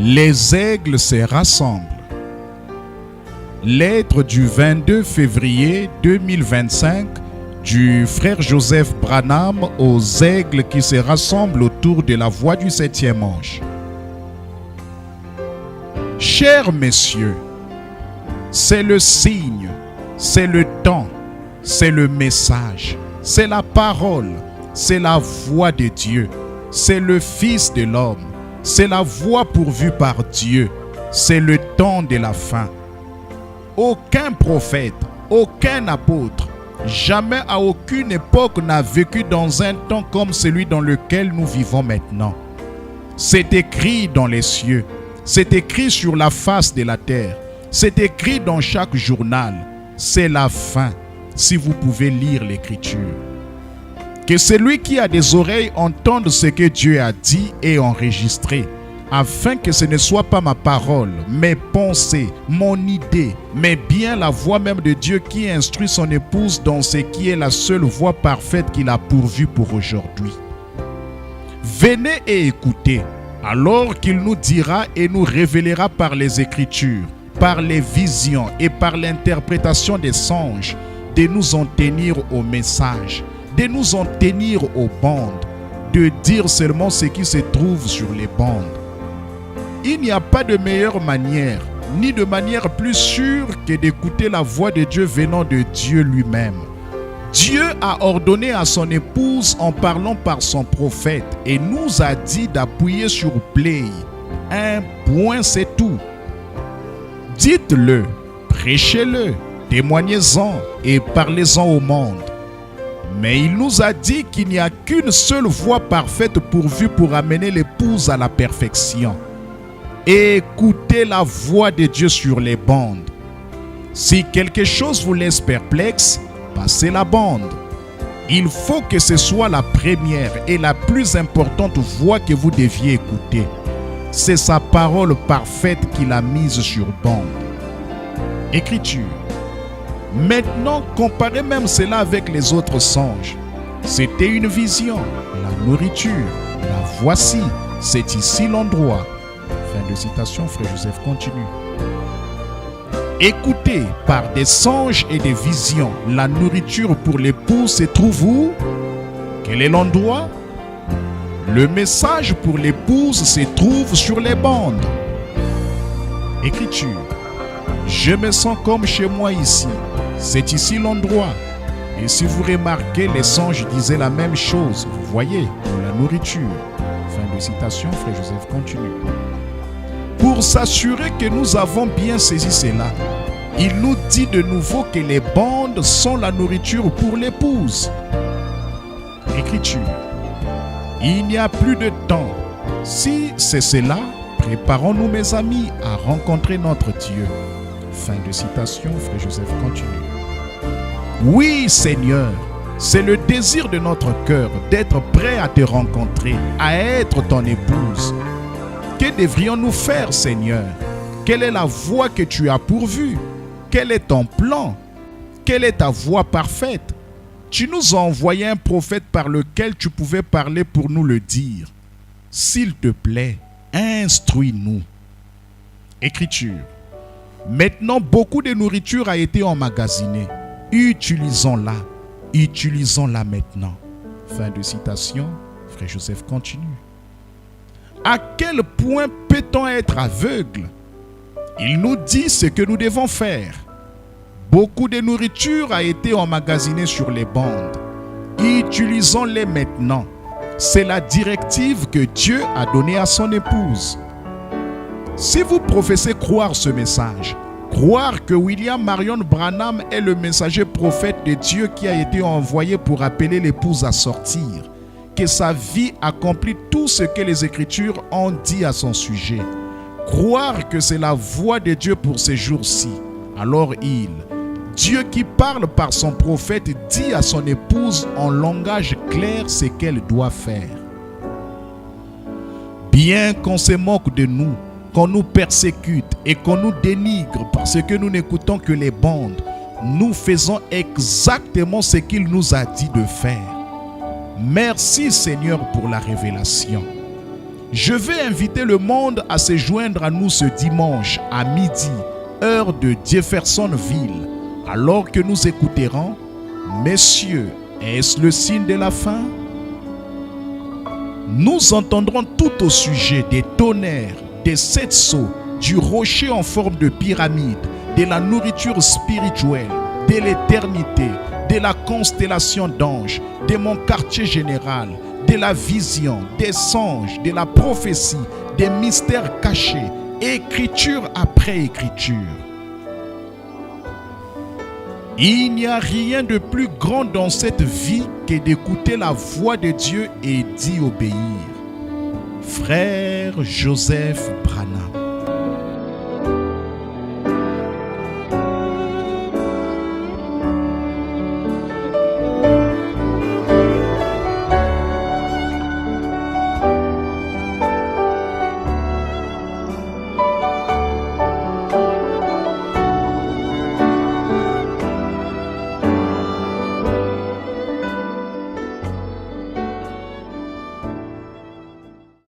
Les aigles se rassemblent. Lettre du 22 février 2025 du frère Joseph Branham aux aigles qui se rassemblent autour de la voie du 7e ange. Chers messieurs, c'est le signe, c'est le temps, c'est le message, c'est la parole, c'est la voix de Dieu, c'est le Fils de l'homme, c'est la voie pourvue par Dieu, c'est le temps de la fin. Aucun prophète, aucun apôtre, jamais à aucune époque n'a vécu dans un temps comme celui dans lequel nous vivons maintenant. C'est écrit dans les cieux, c'est écrit sur la face de la terre, c'est écrit dans chaque journal. C'est la fin, si vous pouvez lire l'Écriture. Que celui qui a des oreilles entende ce que Dieu a dit et enregistré, afin que ce ne soit pas ma parole, mes pensées, mon idée, mais bien la voix même de Dieu qui instruit son épouse dans ce qui est la seule voie parfaite qu'il a pourvue pour aujourd'hui. Venez et écoutez, alors qu'il nous dira et nous révélera par les Écritures, par les visions et par l'interprétation des songes, de nous en tenir au message, de nous en tenir aux bandes, de dire seulement ce qui se trouve sur les bandes. Il n'y a pas de meilleure manière, ni de manière plus sûre que d'écouter la voix de Dieu venant de Dieu lui-même. Dieu a ordonné à son épouse en parlant par son prophète et nous a dit d'appuyer sur play. Un point, c'est tout. Dites-le, prêchez-le, témoignez-en et parlez-en au monde. Mais il nous a dit qu'il n'y a qu'une seule voie parfaite pourvue pour amener l'épouse à la perfection. Écoutez la voix de Dieu sur les bandes. Si quelque chose vous laisse perplexe, passez la bande. Il faut que ce soit la première et la plus importante voix que vous deviez écouter. C'est sa parole parfaite qu'il a mise sur bande. Écriture. Maintenant, comparez même cela avec les autres songes. C'était une vision, la nourriture. La voici, c'est ici l'endroit. Fin de citation, frère Joseph continue. Écoutez, par des songes et des visions, la nourriture pour l'époux se trouve où? Quel est l'endroit? Le message pour l'épouse se trouve sur les bandes. Écriture. Je me sens comme chez moi ici. C'est ici l'endroit. Et si vous remarquez, les songes disaient la même chose. Vous voyez, pour la nourriture. Fin de citation, frère Joseph continue. Pour s'assurer que nous avons bien saisi cela, il nous dit de nouveau que les bandes sont la nourriture pour l'épouse. Écriture. Il n'y a plus de temps. Si c'est cela, préparons-nous, mes amis, à rencontrer notre Dieu. Fin de citation, frère Joseph continue. Oui, Seigneur, c'est le désir de notre cœur d'être prêt à te rencontrer, à être ton épouse. Que devrions-nous faire, Seigneur? Quelle est la voie que tu as pourvue? Quel est ton plan? Quelle est ta voie parfaite? Tu nous as envoyé un prophète par lequel tu pouvais parler pour nous le dire. S'il te plaît, instruis-nous. Écriture. Maintenant, beaucoup de nourriture a été emmagasinée. Utilisons-la. Utilisons-la maintenant. Fin de citation. Frère Joseph continue. À quel point peut-on être aveugle? Il nous dit ce que nous devons faire. Beaucoup de nourriture a été emmagasinée sur les bandes. Utilisons-les maintenant. C'est la directive que Dieu a donnée à son épouse. Si vous professez croire ce message, croire que William Marion Branham est le messager prophète de Dieu qui a été envoyé pour appeler l'épouse à sortir, que sa vie accomplit tout ce que les Écritures ont dit à son sujet, croire que c'est la voix de Dieu pour ces jours-ci, alors Dieu qui parle par son prophète dit à son épouse en langage clair ce qu'elle doit faire. Bien qu'on se moque de nous, qu'on nous persécute et qu'on nous dénigre parce que nous n'écoutons que les bandes, nous faisons exactement ce qu'il nous a dit de faire. Merci Seigneur pour la révélation. Je vais inviter le monde à se joindre à nous ce dimanche à midi, heure de Jeffersonville, alors que nous écouterons « Messieurs, est-ce le signe de la fin ?» Nous entendrons tout au sujet des tonnerres, des 7 sceaux, du rocher en forme de pyramide, de la nourriture spirituelle, de l'éternité, de la constellation d'anges, de mon quartier général, de la vision, des songes, de la prophétie, des mystères cachés, écriture après écriture. Il n'y a rien de plus grand dans cette vie que d'écouter la voix de Dieu et d'y obéir. Frère Joseph Branham.